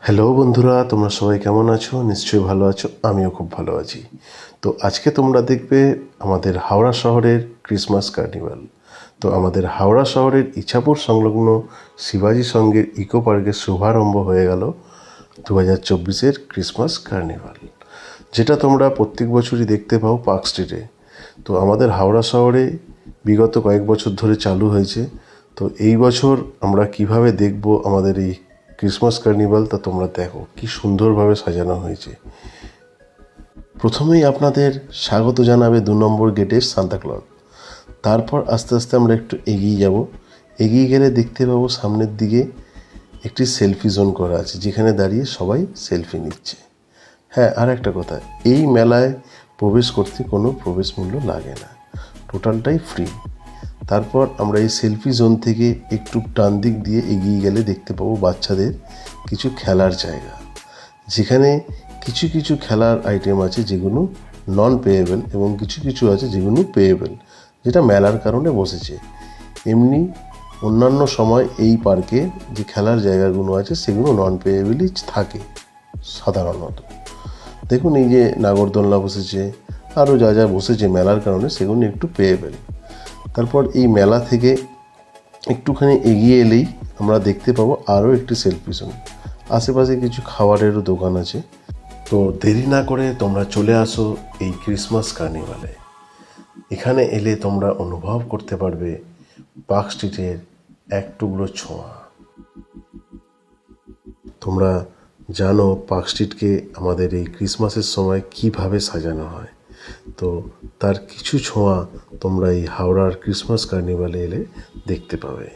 Hello বন্ধুরা, তোমরা সবাই কেমন আছো? নিশ্চয়ই ভালো আছো, আমিও খুব ভালো আছি। তো আজকে তোমরা দেখবে আমাদের হাওড়া শহরের ক্রিসমাস কার্নিভাল। তো আমাদের হাওড়া শহরের ইছাপুর সংলগ্ন শিবাজি সঙ্গের ইকো পার্কের শুভারম্ভ হয়ে গেল 2024-এর ক্রিসমাস কার্নিভাল, যেটা তোমরা প্রত্যেক বছরই দেখতে পাও পার্ক স্ট্রিটে। তো আমাদের হাওড়া শহরে বিগত কয়েক বছর ধরে চালু হয়েছে। তো এই বছর আমরা কিভাবে দেখব আমাদের এই ক্রিসমাস কার্নিভাল, তা তোমরা দেখো কি সুন্দরভাবে সাজানো হয়েছে। প্রথমেই আপনাদের স্বাগত জানাবে 2 নম্বর গেটের সান্তাক্লজ। তারপর আস্তে আস্তে আমরা একটু এগিয়ে যাব। এগিয়ে গেলে দেখতে পাবো সামনের দিকে একটি সেলফি জোন করা আছে, যেখানে দাঁড়িয়ে সবাই সেলফি নিচ্ছে। হ্যাঁ, আর একটা কথা, এই মেলায় প্রবেশ করতে কোনো প্রবেশ মূল্য লাগে না, টোটালটাই ফ্রি। তারপর আমরা এই সেলফি জোন থেকে একটু ডান দিক দিয়ে এগিয়ে গেলে দেখতে পাবো বাচ্চাদের কিছু খেলার জায়গা, যেখানে কিছু কিছু খেলার আইটেম আছে যেগুলো নন পেয়েবল এবং কিছু কিছু আছে যেগুলো পেয়েবল, যেটা মেলার কারণে বসেছে। এমনি অন্যান্য সময় এই পার্কে যে খেলার জায়গাগুলো আছে সেগুলো নন পেয়েবলই থাকে সাধারণত। দেখুন, এই যে নাগরদোলনা বসেছে, আরও যা যা বসেছে মেলার কারণে সেগুলো একটু পেয়েবল। তারপর এই মেলা থেকে একটুখানি এগিয়ে এলেই আমরা দেখতে পাবো আরও একটি সেলফি জোন। আশেপাশে কিছু খাবারেরও দোকান আছে। তো দেরি না করে তোমরা চলে আসো এই ক্রিসমাস কার্নিভালে। এখানে এলে তোমরা অনুভব করতে পারবে পার্ক স্ট্রিটের এক টুকরো ছোঁয়া। তোমরা জানো পার্ক স্ট্রিটকে আমাদের এই ক্রিসমাসের সময় কিভাবে সাজানো হয়। তো তার কিছু ছোঁয়া তোমরা এই হাওড়ার ক্রিসমাস কার্নিভালে এলে দেখতে পাবে।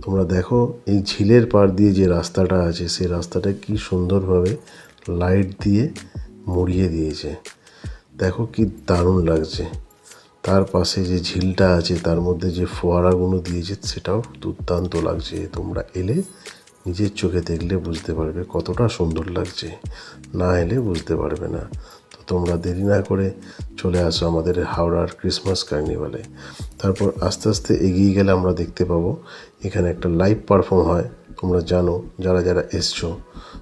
তোমরা দেখো, এই ঝিলের পাড় দিয়ে যে রাস্তাটা আছে সেই রাস্তাটা কি সুন্দরভাবে লাইট দিয়ে মুড়িয়ে দিয়েছে। দেখো কি দারুণ লাগছে। তার পাশে যে ঝিলটা আছে তার মধ্যে যে ফোয়ারাগুলো দিয়েছে সেটাও দুর্দান্ত লাগছে। তোমরা এলে নিজের চোখে দেখলে বুঝতে পারবে কতটা সুন্দর লাগছে, না এলে বুঝতে পারবে না। তো তোমরা দেরি না করে চলে আসো আমাদের হাওড়ার ক্রিসমাস কার্নিভালে। তারপর আস্তে আস্তে এগিয়ে গেলে আমরা দেখতে পাবো এখানে একটা লাইভ পারফর্ম হয়। তোমরা জানো যারা যারা এসছো,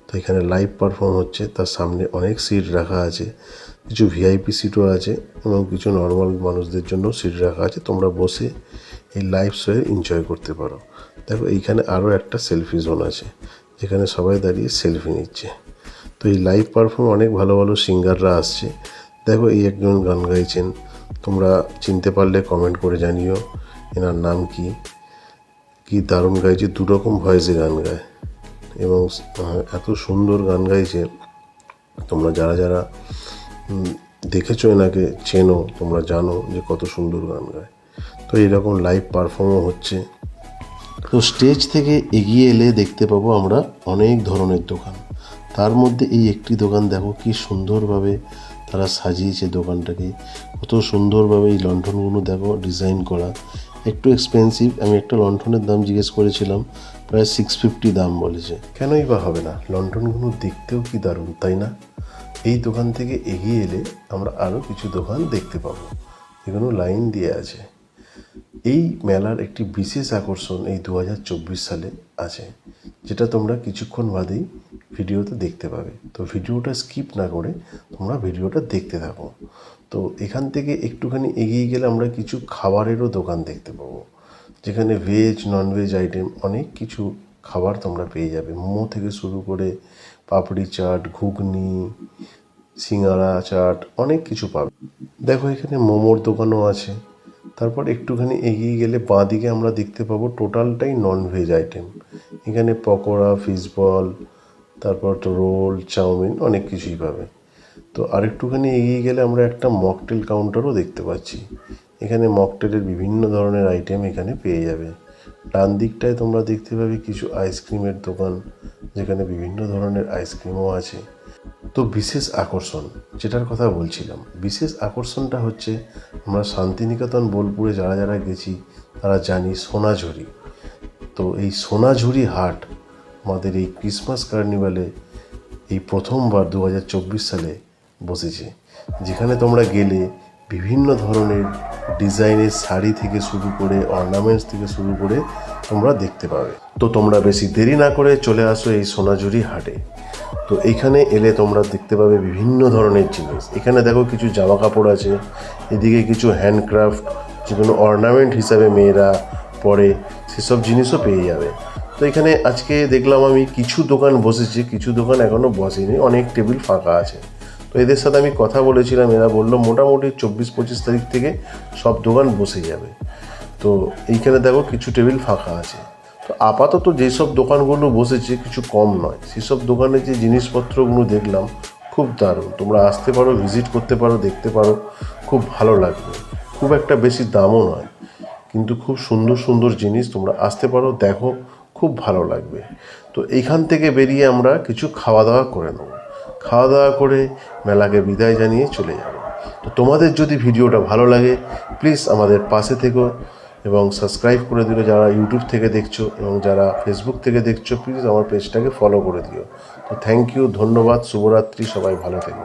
তো এখানে লাইভ পারফর্ম হচ্ছে। তার সামনে অনেক সিট রাখা আছে, কিছু ভিআইপি সিটও আছে এবং কিছু নর্মাল মানুষদের জন্য সিট রাখা আছে। তোমরা বসে এই লাইভ শোয়ে এনজয় করতে পারো। দেখো, এইখানে আরও একটা সেলফি জোন আছে, যেখানে সবাই দাঁড়িয়ে সেলফি নিচ্ছে। তো এই লাইভ পারফর্ম অনেক ভালো ভালো সিঙ্গাররা আসছে। দেখো, এই একজন গান গাইছেন, তোমরা চিনতে পারলে কমেন্ট করে জানিও এনার নাম কি। কি দারুণ গাইছে, দুরকম ভয়েসে গান গায় এবং এত সুন্দর গান গাইছে। তোমরা যারা যারা দেখেছো এনাকে চেনো, তোমরা জানো যে কত সুন্দর গান গায়। তো এইরকম লাইভ পারফর্মও হচ্ছে। তো স্টেজ থেকে এগিয়ে এলে দেখতে পাবো আমরা অনেক ধরনের দোকান। তার মধ্যে এই একটি দোকান দেখো কি সুন্দরভাবে তারা সাজিয়েছে দোকানটাকে, কত সুন্দরভাবে এই লণ্ঠনগুলো দেখো ডিজাইন করা। একটু এক্সপেন্সিভ, আমি একটা লণ্ঠনের দাম জিজ্ঞেস করেছিলাম, প্রায় 650 দাম বলেছে। কেনই বা হবে না, লণ্ঠনগুলো দেখতেও কি দারুণ, তাই না? এই দোকান থেকে এগিয়ে এলে আমরা আরও কিছু দোকান দেখতে পাবো যেগুলো লাইন দিয়ে আছে। এই মেলার একটি বিশেষ আকর্ষণ এই 2024 সালে আছে, যেটা তোমরা কিছুক্ষণ বাদেই ভিডিওতে দেখতে পাবে। তো ভিডিওটা স্কিপ না করে তোমরা ভিডিওটা দেখতে থাকো। তো এখান থেকে একটুখানি এগিয়ে গেলে আমরা কিছু খাবারেরও দোকান দেখতে পাবো, যেখানে ভেজ ননভেজ আইটেম অনেক কিছু খাবার তোমরা পেয়ে যাবে। মোমো থেকে শুরু করে পাপড়ি চাট, ঘুগনি, সিঙ্গারা, চাট, অনেক কিছু পাবে। দেখো, এখানে মোমোর দোকানও আছে। তারপর একটুখানি এগিয়ে গেলে বাঁ দিকে আমরা দেখতে পাবো টোটালটাই ননভেজ আইটেম। এখানে পকোড়া, ফিশ বল, তারপর রোল, চাউমিন, অনেক কিছুই পাবে। তো আরেকটুখানি এগিয়ে গেলে আমরা একটা মকটেল কাউন্টারও দেখতে পাচ্ছি। এখানে মকটেলের বিভিন্ন ধরনের আইটেম এখানে পেয়ে যাবে। ডান দিকটায় তোমরা দেখতে পাবে কিছু আইসক্রিমের দোকান, যেখানে বিভিন্ন ধরনের আইসক্রিমও আছে। তো বিশেষ আকর্ষণ যেটার কথা বলছিলাম, বিশেষ আকর্ষণটা হচ্ছে আমরা শান্তিনিকেতন বোলপুরে যারা যারা গেছি তারা জানি সোনাঝুরি। তো এই সোনাঝুরি হাট আমাদের এই ক্রিসমাস কার্নিভালে এই প্রথমবার 2024 সালে বসেছে, যেখানে তোমরা গেলে বিভিন্ন ধরনের ডিজাইনের শাড়ি থেকে শুরু করে অর্নামেন্টস থেকে শুরু করে তোমরা দেখতে পাবে। তো তোমরা বেশি দেরি না করে চলে আসো এই সোনাঝুরি হাটে। তো এইখানে এলে তোমরা দেখতে পাবে বিভিন্ন ধরনের জিনিস। এখানে দেখো কিছু জামা কাপড় আছে, এদিকে কিছু হ্যান্ডক্রাফট, যেগুলো অর্নামেন্ট হিসাবে মেয়েরা পরে, সেসব জিনিসও পেয়ে যাবে। তো এখানে আজকে দেখলাম আমি কিছু দোকান বসেছে, কিছু দোকান এখনও বসেনি, অনেক টেবিল ফাঁকা আছে। তো এদের সাথে আমি কথা বলেছিলাম, এরা বললো মোটামুটি 24-25 তারিখ থেকে সব দোকান বসে যাবে। তো এইখানে দেখো কিছু টেবিল ফাঁকা আছে। তো আপাতত যেসব দোকানগুলো বসেছে কিছু কম নয়, সেসব দোকানে যে জিনিসপত্রগুলো দেখলাম খুব দারুণ। তোমরা আসতে পারো, ভিজিট করতে পারো, দেখতে পারো, খুব ভালো লাগবে। খুব একটা বেশি দামও নয়, কিন্তু খুব সুন্দর সুন্দর জিনিস। তোমরা আসতে পারো, দেখো, খুব ভালো লাগবে। তো এইখান থেকে বেরিয়ে আমরা কিছু খাওয়া দাওয়া করে নেবো। খাওয়া দাওয়া করে মেলাকে বিদায় জানিয়ে চলে যাব। তো তোমাদের যদি ভিডিওটা ভালো লাগে প্লিজ আমাদের পাশে থেকো এবং সাবস্ক্রাইব করে দিও যারা ইউটিউব থেকে দেখছো, এবং যারা ফেসবুক থেকে দেখছো প্লিজ আমার পেজটাকে ফলো করে দিও। তো থ্যাংক ইউ, ধন্যবাদ, শুভরাত্রি, সবাই ভালো থেকো।